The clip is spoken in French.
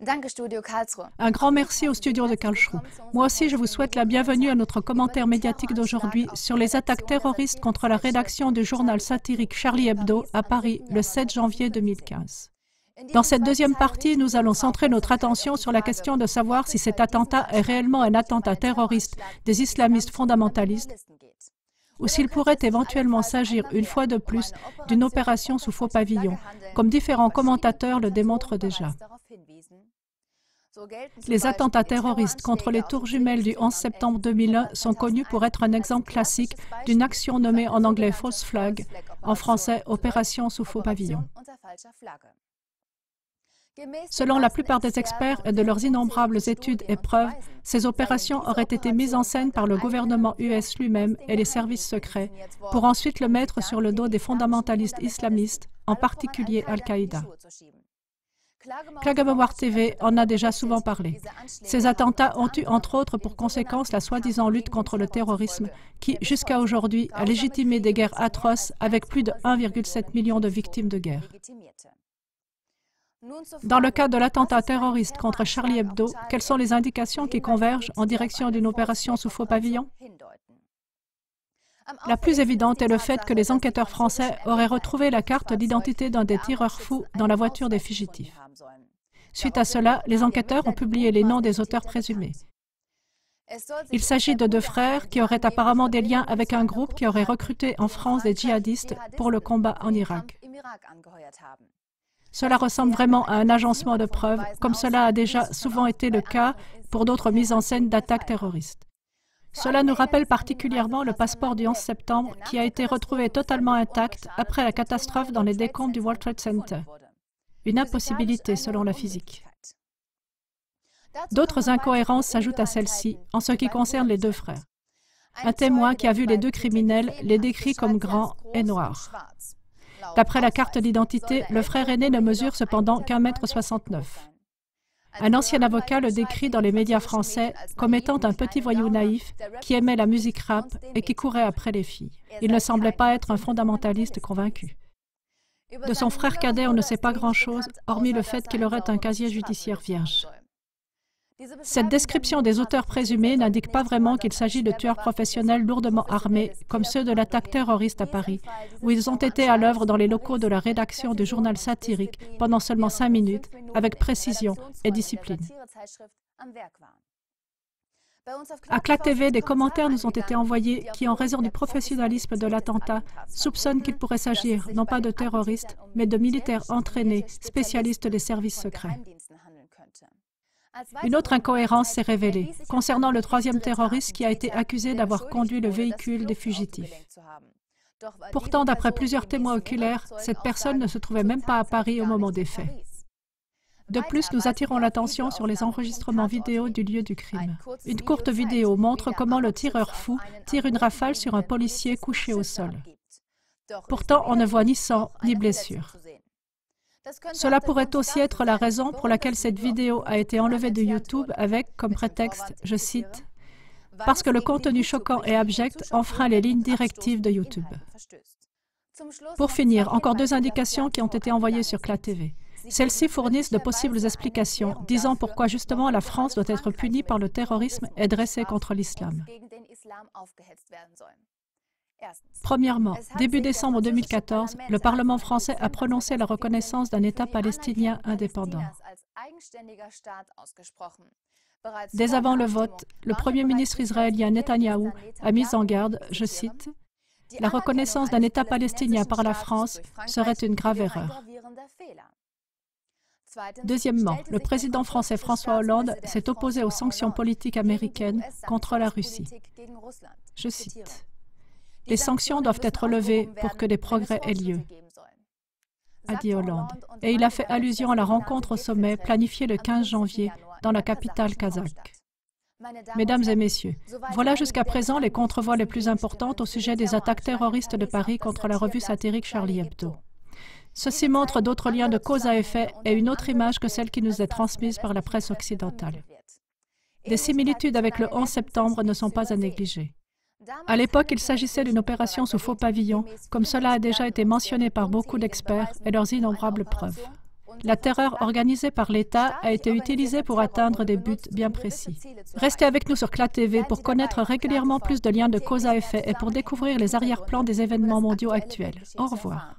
Un grand merci au studio de Karlsruhe. Moi aussi, je vous souhaite la bienvenue à notre commentaire médiatique d'aujourd'hui sur les attaques terroristes contre la rédaction du journal satirique Charlie Hebdo à Paris le 7 janvier 2015. Dans cette deuxième partie, nous allons centrer notre attention sur la question de savoir si cet attentat est réellement un attentat terroriste des islamistes fondamentalistes ou s'il pourrait éventuellement s'agir, une fois de plus, d'une opération sous faux pavillon, comme différents commentateurs le démontrent déjà. Les attentats terroristes contre les tours jumelles du 11 septembre 2001 sont connus pour être un exemple classique d'une action nommée en anglais false flag, en français opération sous faux pavillon. Selon la plupart des experts et de leurs innombrables études et preuves, ces opérations auraient été mises en scène par le gouvernement US lui-même et les services secrets, pour ensuite le mettre sur le dos des fondamentalistes islamistes, en particulier Al-Qaïda. Klagemauer TV en a déjà souvent parlé. Ces attentats ont eu entre autres pour conséquence la soi-disant lutte contre le terrorisme qui, jusqu'à aujourd'hui, a légitimé des guerres atroces avec plus de 1,7 million de victimes de guerre. Dans le cas de l'attentat terroriste contre Charlie Hebdo, quelles sont les indications qui convergent en direction d'une opération sous faux pavillon? La plus évidente est le fait que les enquêteurs français auraient retrouvé la carte d'identité d'un des tireurs fous dans la voiture des fugitifs. Suite à cela, les enquêteurs ont publié les noms des auteurs présumés. Il s'agit de deux frères qui auraient apparemment des liens avec un groupe qui aurait recruté en France des djihadistes pour le combat en Irak. Cela ressemble vraiment à un agencement de preuves, comme cela a déjà souvent été le cas pour d'autres mises en scène d'attaques terroristes. Cela nous rappelle particulièrement le passeport du 11 septembre qui a été retrouvé totalement intact après la catastrophe dans les décombres du World Trade Center. Une impossibilité selon la physique. D'autres incohérences s'ajoutent à celle-ci en ce qui concerne les deux frères. Un témoin qui a vu les deux criminels les décrit comme grands et noirs. D'après la carte d'identité, le frère aîné ne mesure cependant qu'1,69 m. Un ancien avocat le décrit dans les médias français comme étant un petit voyou naïf qui aimait la musique rap et qui courait après les filles. Il ne semblait pas être un fondamentaliste convaincu. De son frère cadet, on ne sait pas grand-chose, hormis le fait qu'il aurait un casier judiciaire vierge. Cette description des auteurs présumés n'indique pas vraiment qu'il s'agit de tueurs professionnels lourdement armés, comme ceux de l'attaque terroriste à Paris, où ils ont été à l'œuvre dans les locaux de la rédaction du journal satirique pendant seulement 5 minutes, avec précision et discipline. À CLA TV, des commentaires nous ont été envoyés qui, en raison du professionnalisme de l'attentat, soupçonnent qu'il pourrait s'agir non pas de terroristes, mais de militaires entraînés, spécialistes des services secrets. Une autre incohérence s'est révélée concernant le troisième terroriste qui a été accusé d'avoir conduit le véhicule des fugitifs. Pourtant, d'après plusieurs témoins oculaires, cette personne ne se trouvait même pas à Paris au moment des faits. De plus, nous attirons l'attention sur les enregistrements vidéo du lieu du crime. Une courte vidéo montre comment le tireur fou tire une rafale sur un policier couché au sol. Pourtant, on ne voit ni sang ni blessure. Cela pourrait aussi être la raison pour laquelle cette vidéo a été enlevée de YouTube avec, comme prétexte, je cite, « parce que le contenu choquant et abject enfreint les lignes directives de YouTube ». Pour finir, encore deux indications qui ont été envoyées sur CLA TV. Celles-ci fournissent de possibles explications, disant pourquoi justement la France doit être punie par le terrorisme et dressée contre l'islam. Premièrement, début décembre 2014, le Parlement français a prononcé la reconnaissance d'un État palestinien indépendant. Dès avant le vote, le Premier ministre israélien Netanyahou a mis en garde, je cite, « La reconnaissance d'un État palestinien par la France serait une grave erreur ». Deuxièmement, le président français François Hollande s'est opposé aux sanctions politiques américaines contre la Russie. Je cite, « Les sanctions doivent être levées pour que des progrès aient lieu », a dit Hollande. Et il a fait allusion à la rencontre au sommet planifiée le 15 janvier dans la capitale kazakh. Mesdames et messieurs, voilà jusqu'à présent les contrevoix les plus importantes au sujet des attaques terroristes de Paris contre la revue satirique Charlie Hebdo. Ceci montre d'autres liens de cause à effet et une autre image que celle qui nous est transmise par la presse occidentale. Des similitudes avec le 11 septembre ne sont pas à négliger. À l'époque, il s'agissait d'une opération sous faux pavillon, comme cela a déjà été mentionné par beaucoup d'experts et leurs innombrables preuves. La terreur organisée par l'État a été utilisée pour atteindre des buts bien précis. Restez avec nous sur CLA TV pour connaître régulièrement plus de liens de cause à effet et pour découvrir les arrière-plans des événements mondiaux actuels. Au revoir.